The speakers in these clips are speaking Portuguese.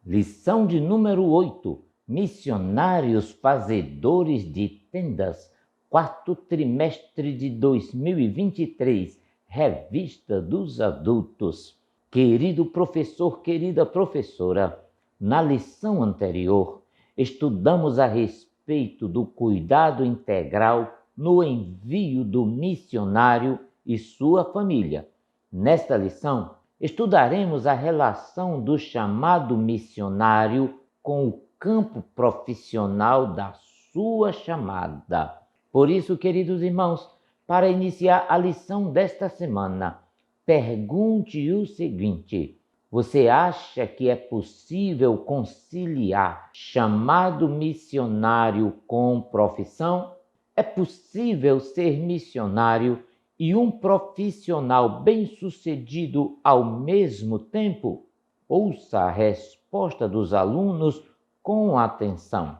Lição de número 8. Missionários fazedores de tendas. Quarto trimestre de 2023. Revista dos Adultos. Querido professor, querida professora, na lição anterior, estudamos a respeito do cuidado integral no envio do missionário e sua família. Nesta lição, estudaremos a relação do chamado missionário com o campo profissional da sua chamada. Por isso, queridos irmãos, para iniciar a lição desta semana, pergunte o seguinte: você acha que é possível conciliar chamado missionário com profissão? É possível ser missionário e um profissional bem-sucedido ao mesmo tempo? Ouça a resposta dos alunos com atenção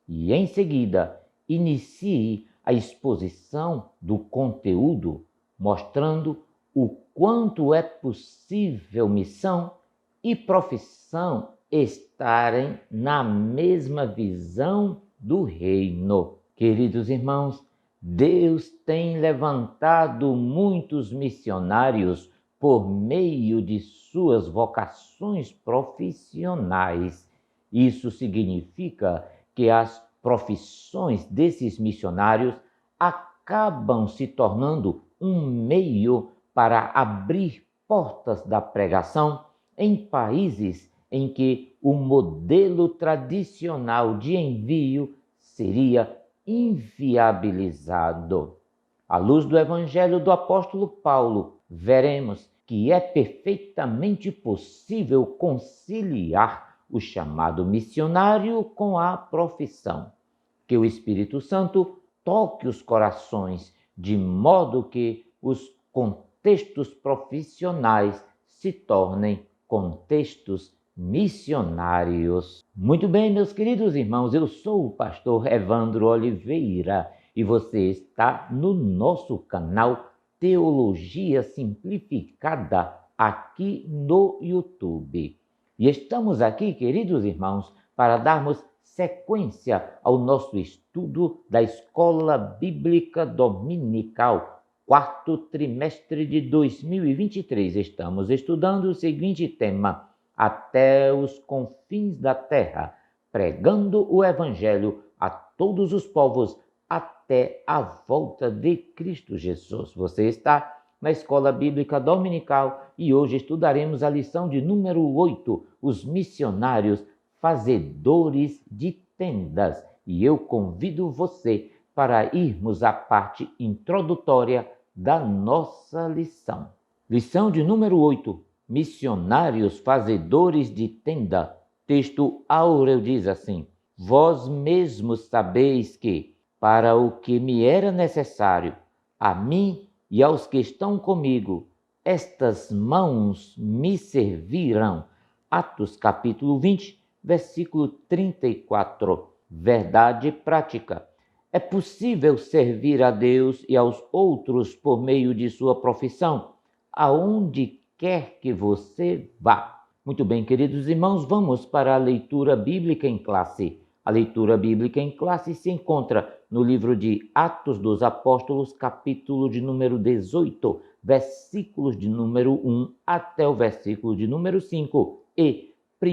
e, em seguida, inicie a exposição do conteúdo, mostrando o quanto é possível missão e profissão estarem na mesma visão do reino. Queridos irmãos, Deus tem levantado muitos missionários por meio de suas vocações profissionais. Isso significa que as profissões desses missionários acabam se tornando um meio para abrir portas da pregação em países em que o modelo tradicional de envio seria inviabilizado. À luz do Evangelho do apóstolo Paulo, veremos que é perfeitamente possível conciliar o chamado missionário com a profissão. Que o Espírito Santo toque os corações de modo que os contextos profissionais se tornem contextos missionários. Muito bem, meus queridos irmãos, eu sou o pastor Evandro Oliveira e você está no nosso canal Teologia Simplificada aqui no YouTube. E estamos aqui, queridos irmãos, para darmos sequência ao nosso estudo da Escola Bíblica Dominical, quarto trimestre de 2023. Estamos estudando o seguinte tema: até os confins da terra, pregando o Evangelho a todos os povos até a volta de Cristo Jesus. Você está na Escola Bíblica Dominical e hoje estudaremos a lição de número 8, os missionários fazedores de tendas. E eu convido você para irmos à parte introdutória da nossa lição. Lição de número 8, missionários fazedores de tenda. Texto áureo diz assim: vós mesmos sabeis que, para o que me era necessário, a mim e aos que estão comigo, estas mãos me serviram. Atos capítulo 20, versículo 34. Verdade prática. É possível servir a Deus e aos outros por meio de sua profissão, aonde quer que você vá. Muito bem, queridos irmãos, vamos para a leitura bíblica em classe. A leitura bíblica em classe se encontra no livro de Atos dos Apóstolos, capítulo de número 18, versículos de número 1 até o versículo de número 5, e 1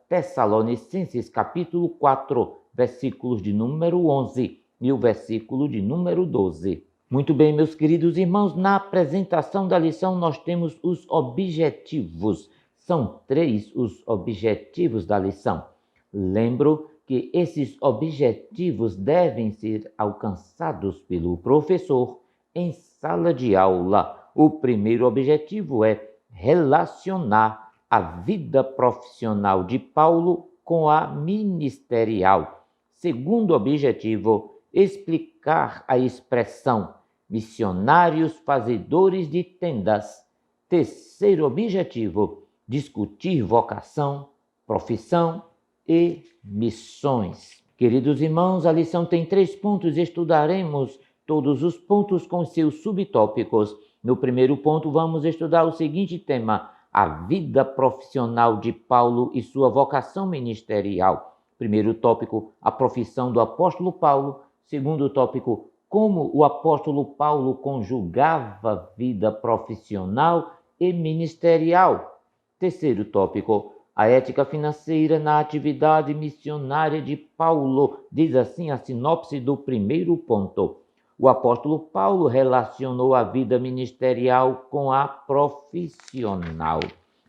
Tessalonicenses, capítulo 4, versículos de número 11 e o versículo de número 12. Muito bem, meus queridos irmãos, na apresentação da lição nós temos os objetivos. São 3 os objetivos da lição. Lembro que esses objetivos devem ser alcançados pelo professor em sala de aula. O primeiro objetivo é relacionar a vida profissional de Paulo com a ministerial. Segundo objetivo, explicar a expressão missionários fazedores de tendas. Terceiro objetivo, discutir vocação, profissão e missões. Queridos irmãos, a lição tem 3 pontos e estudaremos todos os pontos com seus subtópicos. No primeiro ponto, vamos estudar o seguinte tema: a vida profissional de Paulo e sua vocação ministerial. Primeiro tópico, a profissão do apóstolo Paulo. Segundo tópico, como o apóstolo Paulo conjugava vida profissional e ministerial. Terceiro tópico, a ética financeira na atividade missionária de Paulo. Diz assim a sinopse do primeiro ponto. O apóstolo Paulo relacionou a vida ministerial com a profissional.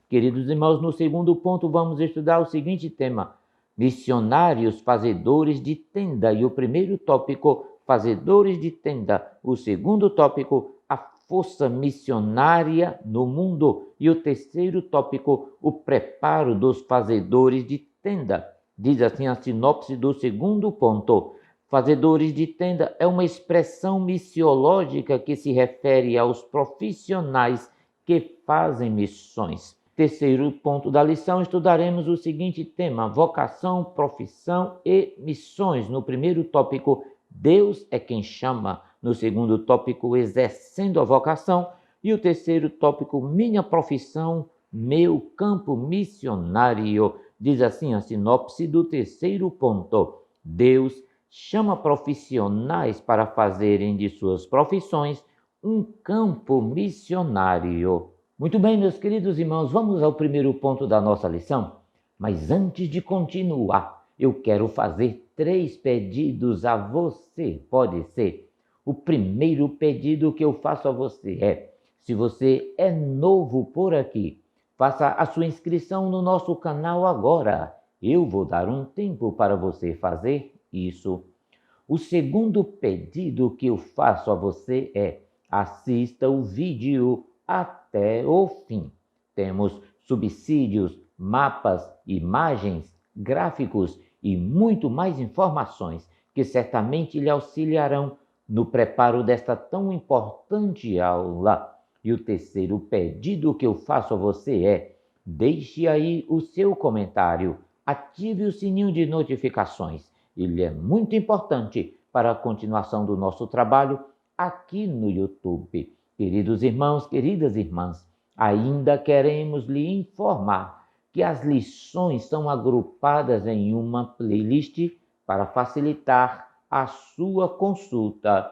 Queridos irmãos, no segundo ponto vamos estudar o seguinte tema: missionários fazedores de tenda. E o primeiro tópico, fazedores de tenda. O segundo tópico, a força missionária no mundo. E o terceiro tópico, o preparo dos fazedores de tenda. Diz assim a sinopse do segundo ponto. Fazedores de tenda é uma expressão missiológica que se refere aos profissionais que fazem missões. Terceiro ponto da lição, estudaremos o seguinte tema: vocação, profissão e missões. No primeiro tópico, Deus é quem chama. No segundo tópico, exercendo a vocação. E o terceiro tópico, minha profissão, meu campo missionário. Diz assim a sinopse do terceiro ponto. Deus chama profissionais para fazerem de suas profissões um campo missionário. Muito bem, meus queridos irmãos, vamos ao primeiro ponto da nossa lição. Mas antes de continuar, eu quero fazer 3 pedidos a você. Pode ser? O primeiro pedido que eu faço a você é: se você é novo por aqui, faça a sua inscrição no nosso canal agora. Eu vou dar um tempo para você fazer isso. O segundo pedido que eu faço a você é: assista o vídeo até o fim. Temos subsídios, mapas, imagens, gráficos e muito mais informações que certamente lhe auxiliarão no preparo desta tão importante aula. E o terceiro pedido que eu faço a você é: deixe aí o seu comentário, ative o sininho de notificações. Ele é muito importante para a continuação do nosso trabalho aqui no YouTube. Queridos irmãos, queridas irmãs, ainda queremos lhe informar que as lições são agrupadas em uma playlist para facilitar a sua consulta.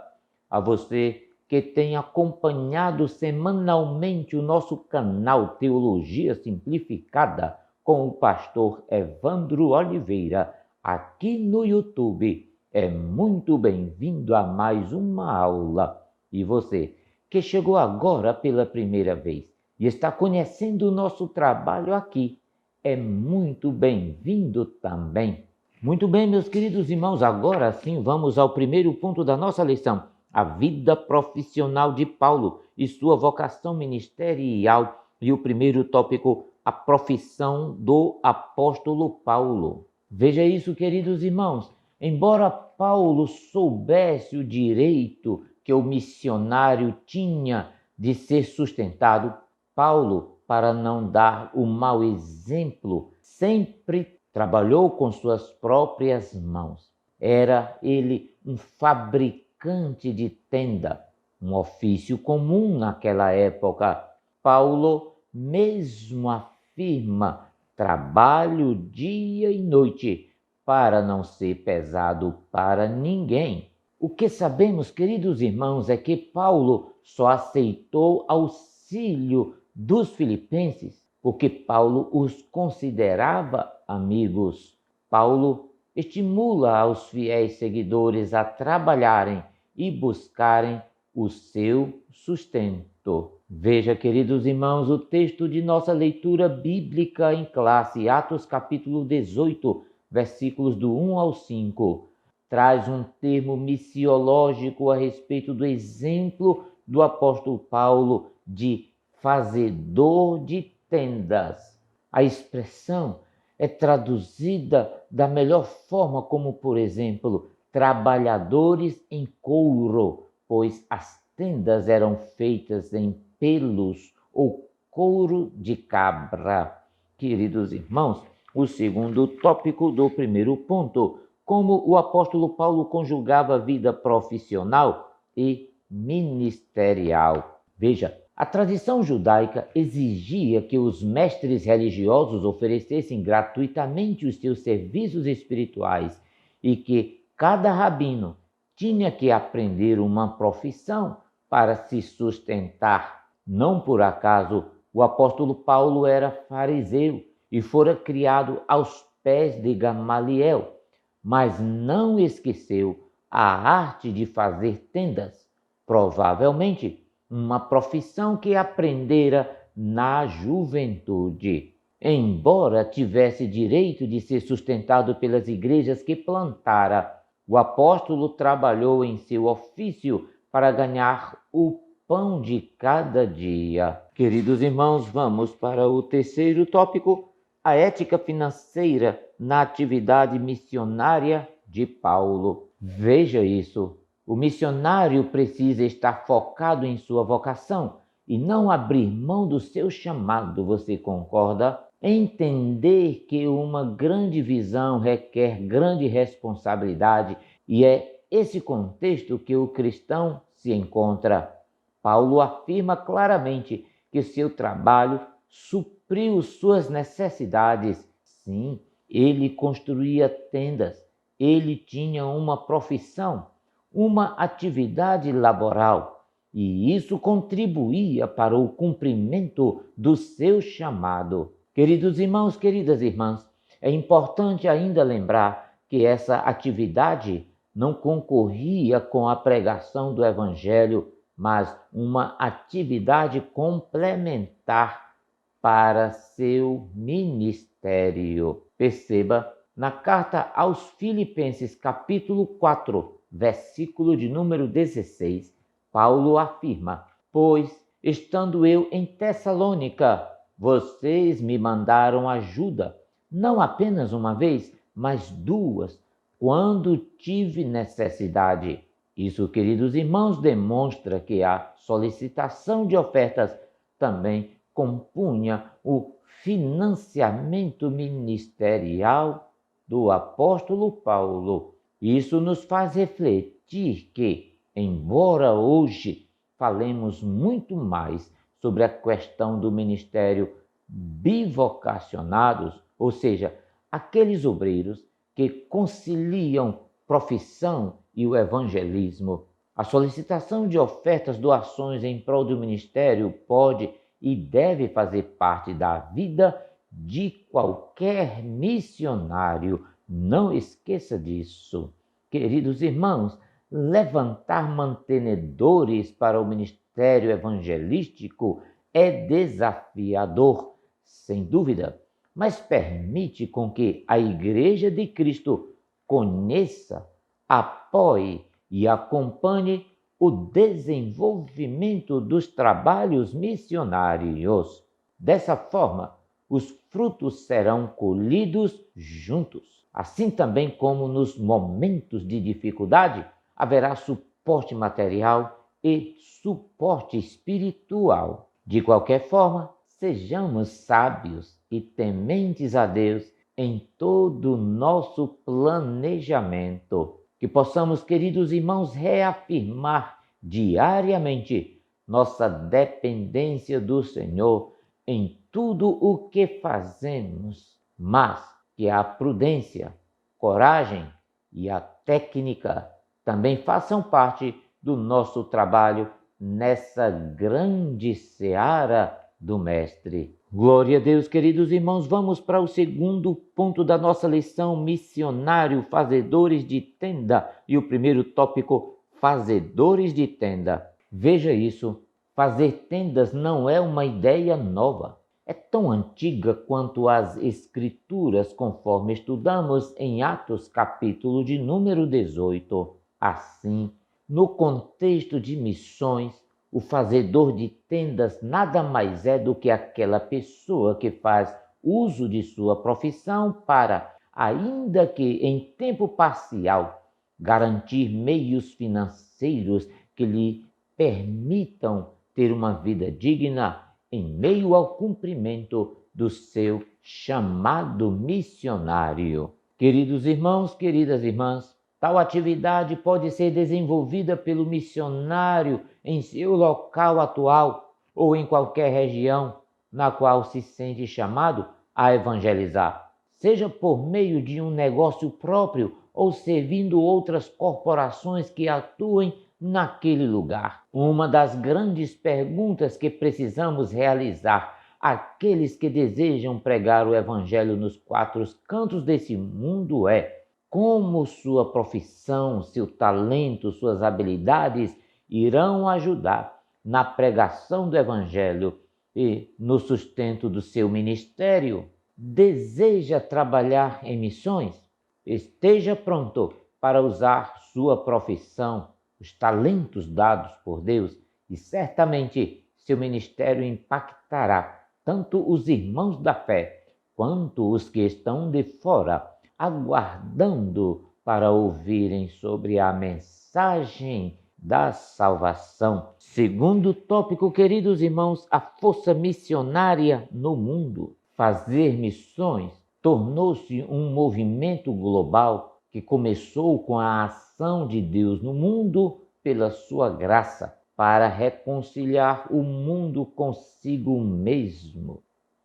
A você que tem acompanhado semanalmente o nosso canal Teologia Simplificada com o pastor Evandro Oliveira, aqui no YouTube, é muito bem-vindo a mais uma aula. E você que chegou agora pela primeira vez e está conhecendo o nosso trabalho aqui, é muito bem-vindo também. Muito bem, meus queridos irmãos, agora sim vamos ao primeiro ponto da nossa lição: a vida profissional de Paulo e sua vocação ministerial. E o primeiro tópico, a profissão do apóstolo Paulo. Veja isso, queridos irmãos. Embora Paulo soubesse o direito que o missionário tinha de ser sustentado, Paulo, para não dar o mau exemplo, sempre trabalhou com suas próprias mãos. Era ele um fabricante de tenda, um ofício comum naquela época. Paulo mesmo afirma: trabalho dia e noite para não ser pesado para ninguém. O que sabemos, queridos irmãos, é que Paulo só aceitou auxílio dos filipenses porque Paulo os considerava amigos. Paulo estimula os fiéis seguidores a trabalharem e buscarem o seu sustento. Veja, queridos irmãos, o texto de nossa leitura bíblica em classe, Atos capítulo 18, versículos do 1 ao 5. Traz um termo missiológico a respeito do exemplo do apóstolo Paulo de fazedor de tendas. A expressão é traduzida da melhor forma como, por exemplo, trabalhadores em couro, pois as tendas eram feitas em pelos ou couro de cabra. Queridos irmãos, o segundo tópico do primeiro ponto: como o apóstolo Paulo conjugava a vida profissional e ministerial. Veja, A tradição judaica exigia que os mestres religiosos oferecessem gratuitamente os seus serviços espirituais e que cada rabino tinha que aprender uma profissão para se sustentar. Não por acaso, o apóstolo Paulo era fariseu e fora criado aos pés de Gamaliel, mas não esqueceu a arte de fazer tendas, provavelmente uma profissão que aprendera na juventude. Embora tivesse direito de ser sustentado pelas igrejas que plantara, o apóstolo trabalhou em seu ofício para ganhar o pão de cada dia. Queridos irmãos, vamos para o terceiro tópico, a ética financeira na atividade missionária de Paulo. Veja isso. O missionário precisa estar focado em sua vocação e não abrir mão do seu chamado, você concorda? Entender que uma grande visão requer grande responsabilidade e é esse contexto que o cristão se encontra. Paulo afirma claramente que seu trabalho supriu suas necessidades. Sim, ele construía tendas, ele tinha uma profissão, uma atividade laboral, e isso contribuía para o cumprimento do seu chamado. Queridos irmãos, queridas irmãs, é importante ainda lembrar que essa atividade não concorria com a pregação do Evangelho, mas uma atividade complementar para seu ministério. Perceba, na carta aos Filipenses, capítulo 4, versículo de número 16, Paulo afirma: pois, estando eu em Tessalônica, vocês me mandaram ajuda, não apenas uma vez, mas duas, quando tive necessidade. Isso, queridos irmãos, demonstra que a solicitação de ofertas também compunha o financiamento ministerial do apóstolo Paulo. Isso nos faz refletir que, embora hoje falemos muito mais sobre a questão do ministério bivocacionados, ou seja, aqueles obreiros que conciliam profissão e o evangelismo, a solicitação de ofertas, doações em prol do ministério pode e deve fazer parte da vida de qualquer missionário. Não esqueça disso. Queridos irmãos, levantar mantenedores para o ministério evangelístico é desafiador, sem dúvida, mas permite com que a Igreja de Cristo conheça, apoie e acompanhe o desenvolvimento dos trabalhos missionários. Dessa forma, os frutos serão colhidos juntos. Assim também como nos momentos de dificuldade, haverá suporte material e suporte espiritual. De qualquer forma, sejamos sábios e tementes a Deus em todo o nosso planejamento. Que possamos, queridos irmãos, reafirmar diariamente nossa dependência do Senhor em tudo o que fazemos, mas que a prudência, coragem e a técnica também façam parte do nosso trabalho nessa grande seara do Mestre. Glória a Deus, queridos irmãos, vamos para o segundo ponto da nossa lição, missionário, fazedores de tenda. E o primeiro tópico, fazedores de tenda. Veja isso, fazer tendas não é uma ideia nova. É tão antiga quanto as Escrituras, conforme estudamos em Atos, capítulo de número 18. Assim, no contexto de missões, o fazedor de tendas nada mais é do que aquela pessoa que faz uso de sua profissão para, ainda que em tempo parcial, garantir meios financeiros que lhe permitam ter uma vida digna em meio ao cumprimento do seu chamado missionário. Queridos irmãos, queridas irmãs, tal atividade pode ser desenvolvida pelo missionário em seu local atual ou em qualquer região na qual se sente chamado a evangelizar, seja por meio de um negócio próprio ou servindo outras corporações que atuem naquele lugar. Uma das grandes perguntas que precisamos realizar àqueles que desejam pregar o evangelho nos quatro cantos desse mundo é: como sua profissão, seu talento, suas habilidades irão ajudar na pregação do evangelho e no sustento do seu ministério? Deseja trabalhar em missões? Esteja pronto para usar sua profissão, os talentos dados por Deus, e certamente seu ministério impactará tanto os irmãos da fé quanto os que estão de fora, aguardando para ouvirem sobre a mensagem da salvação. Segundo tópico, queridos irmãos, a força missionária no mundo. Fazer missões tornou-se um movimento global que começou com a ação de Deus no mundo pela sua graça para reconciliar o mundo consigo mesmo.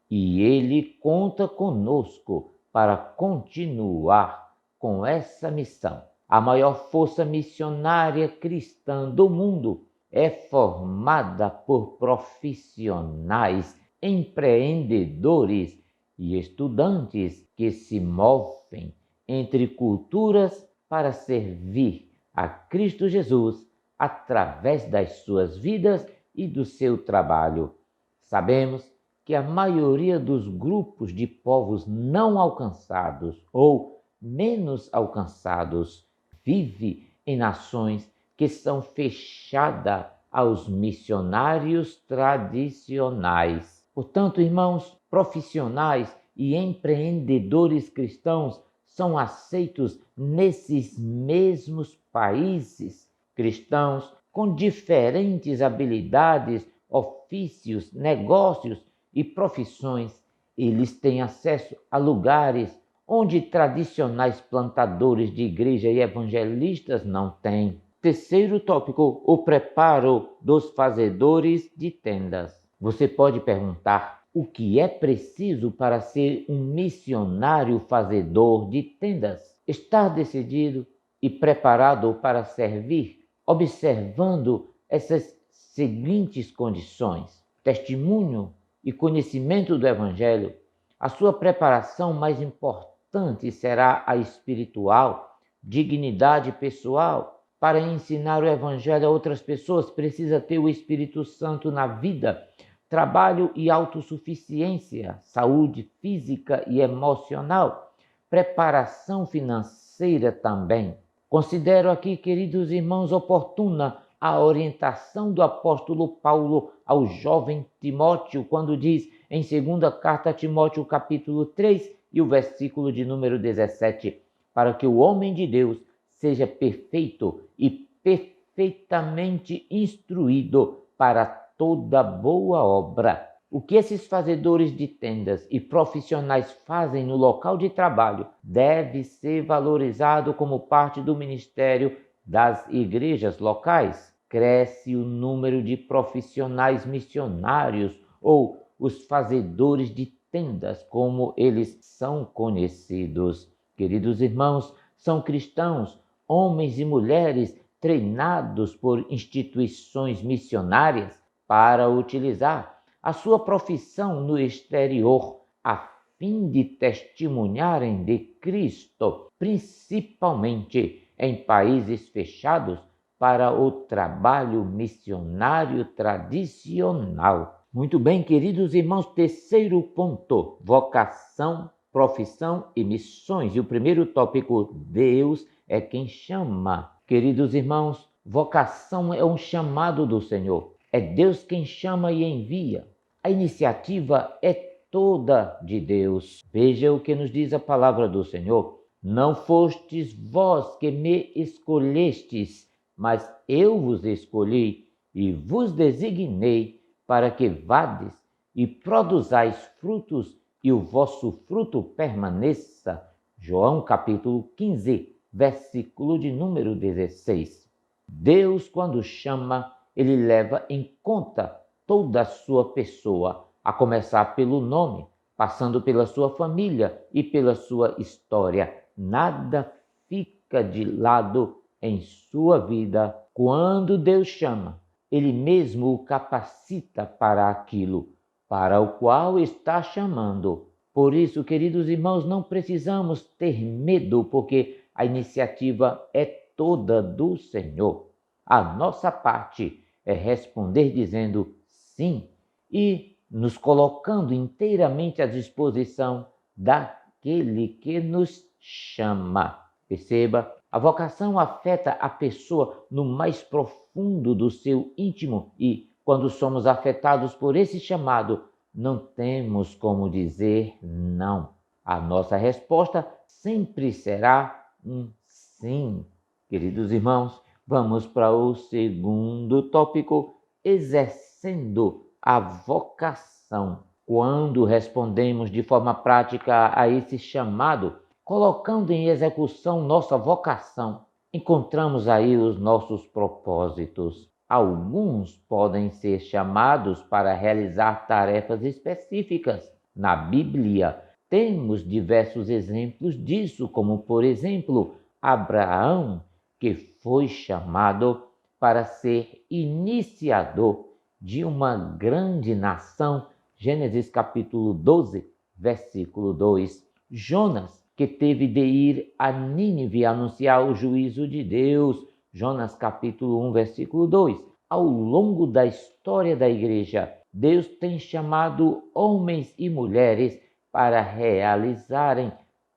E Ele conta conosco para continuar com essa missão. A maior força missionária cristã do mundo é formada por profissionais, empreendedores e estudantes que se movem entre culturas para servir a Cristo Jesus através das suas vidas e do seu trabalho. Sabemos que a maioria dos grupos de povos não alcançados ou menos alcançados vive em nações que são fechadas aos missionários tradicionais. Portanto, irmãos, profissionais e empreendedores cristãos são aceitos nesses mesmos países. Cristãos com diferentes habilidades, ofícios, negócios e profissões, eles têm acesso a lugares onde tradicionais plantadores de igreja e evangelistas não têm. Terceiro tópico, o preparo dos fazedores de tendas. Você pode perguntar: o que é preciso para ser um missionário fazedor de tendas? Estar decidido e preparado para servir, observando essas seguintes condições: testemunho e conhecimento do Evangelho. A sua preparação mais importante será a espiritual, dignidade pessoal. Para ensinar o Evangelho a outras pessoas, precisa ter o Espírito Santo na vida, trabalho e autossuficiência, saúde física e emocional, preparação financeira também. Considero aqui, queridos irmãos, oportuna a orientação do apóstolo Paulo ao jovem Timóteo, quando diz em 2ª carta a Timóteo, capítulo 3, e o versículo de número 17, para que o homem de Deus seja perfeito e perfeitamente instruído para toda boa obra. O que esses fazedores de tendas e profissionais fazem no local de trabalho deve ser valorizado como parte do ministério das igrejas locais. Cresce o número de profissionais missionários ou os fazedores de tendas, como eles são conhecidos. Queridos irmãos, são cristãos, homens e mulheres treinados por instituições missionárias para utilizar a sua profissão no exterior a fim de testemunharem de Cristo, principalmente em países fechados para o trabalho missionário tradicional. Muito bem, queridos irmãos, terceiro ponto: vocação, profissão e missões. E o primeiro tópico: Deus é quem chama. Queridos irmãos, vocação é um chamado do Senhor. É Deus quem chama e envia. A iniciativa é toda de Deus. Veja o que nos diz a palavra do Senhor: não fostes vós que me escolhestes, mas eu vos escolhi e vos designei para que vades e produzais frutos e o vosso fruto permaneça. João capítulo 15, versículo de número 16. Deus, quando chama, Ele leva em conta toda a sua pessoa, a começar pelo nome, passando pela sua família e pela sua história. Nada fica de lado em sua vida. Quando Deus chama, Ele mesmo o capacita para aquilo para o qual está chamando. Por isso, queridos irmãos, não precisamos ter medo, porque a iniciativa é toda do Senhor. A nossa parte é responder dizendo sim e nos colocando inteiramente à disposição daquele que nos chama. Perceba, a vocação afeta a pessoa no mais profundo do seu íntimo e, quando somos afetados por esse chamado, não temos como dizer não. A nossa resposta sempre será um sim. Queridos irmãos, vamos para o segundo tópico, exercendo a vocação. Quando respondemos de forma prática a esse chamado, colocando em execução nossa vocação, encontramos aí os nossos propósitos. Alguns podem ser chamados para realizar tarefas específicas. Na Bíblia, temos diversos exemplos disso, como, por exemplo, Abraão, que foi chamado para ser iniciador de uma grande nação. Gênesis capítulo 12, versículo 2. Jonas, que teve de ir a Nínive anunciar o juízo de Deus. Jonas capítulo 1, versículo 2. Ao longo da história da igreja, Deus tem chamado homens e mulheres para realizarem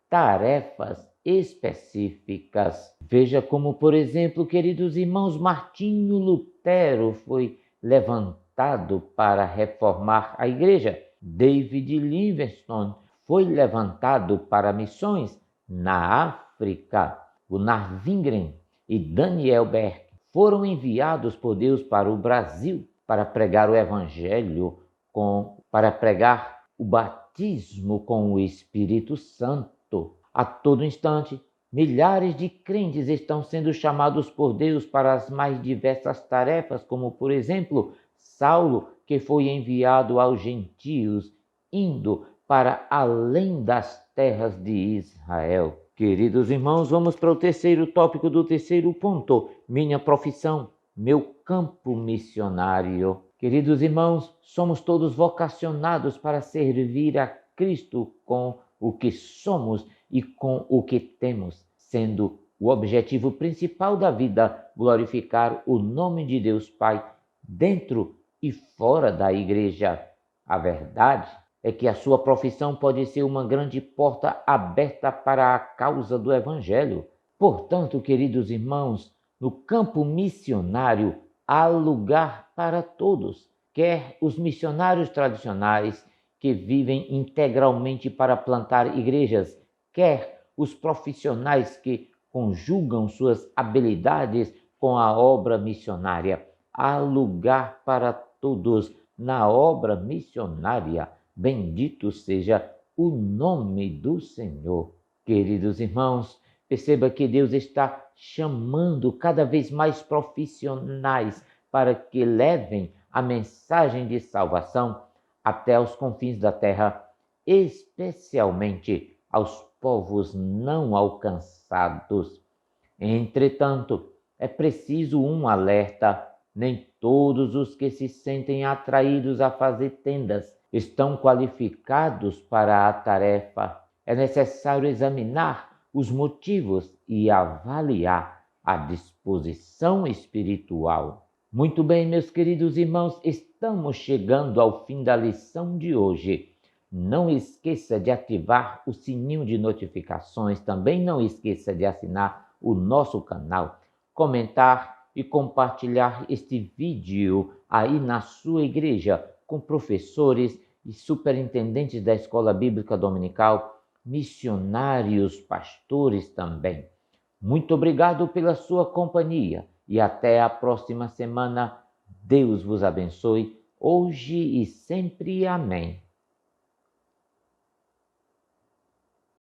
tarefas específicas. Veja como, por exemplo, queridos irmãos, Martinho Lutero foi levantado para reformar a igreja. David Livingstone foi levantado para missões na África. Gunnar Wingren e Daniel Berg foram enviados por Deus para o Brasil para pregar o Evangelho, para pregar o batismo com o Espírito Santo. A todo instante, milhares de crentes estão sendo chamados por Deus para as mais diversas tarefas, como, por exemplo, Saulo, que foi enviado aos gentios, indo para além das terras de Israel. Queridos irmãos, vamos para o terceiro tópico do terceiro ponto, minha profissão, meu campo missionário. Queridos irmãos, somos todos vocacionados para servir a Cristo com o que somos e com o que temos, sendo o objetivo principal da vida glorificar o nome de Deus Pai dentro e fora da igreja. A verdade é que a sua profissão pode ser uma grande porta aberta para a causa do Evangelho. Portanto, queridos irmãos, no campo missionário há lugar para todos, quer os missionários tradicionais que vivem integralmente para plantar igrejas, quer os profissionais que conjugam suas habilidades com a obra missionária. Há lugar para todos na obra missionária. Bendito seja o nome do Senhor. Queridos irmãos, perceba que Deus está chamando cada vez mais profissionais para que levem a mensagem de salvação até os confins da terra, especialmente aos povos não alcançados. Entretanto, é preciso um alerta: nem todos os que se sentem atraídos a fazer tendas estão qualificados para a tarefa. É necessário examinar os motivos e avaliar a disposição espiritual. Muito bem, meus queridos irmãos, estamos chegando ao fim da lição de hoje. Não esqueça de ativar o sininho de notificações, também não esqueça de assinar o nosso canal, comentar e compartilhar este vídeo aí na sua igreja com professores e superintendentes da Escola Bíblica Dominical, missionários, pastores também. Muito obrigado pela sua companhia e até a próxima semana. Deus vos abençoe, hoje e sempre. Amém.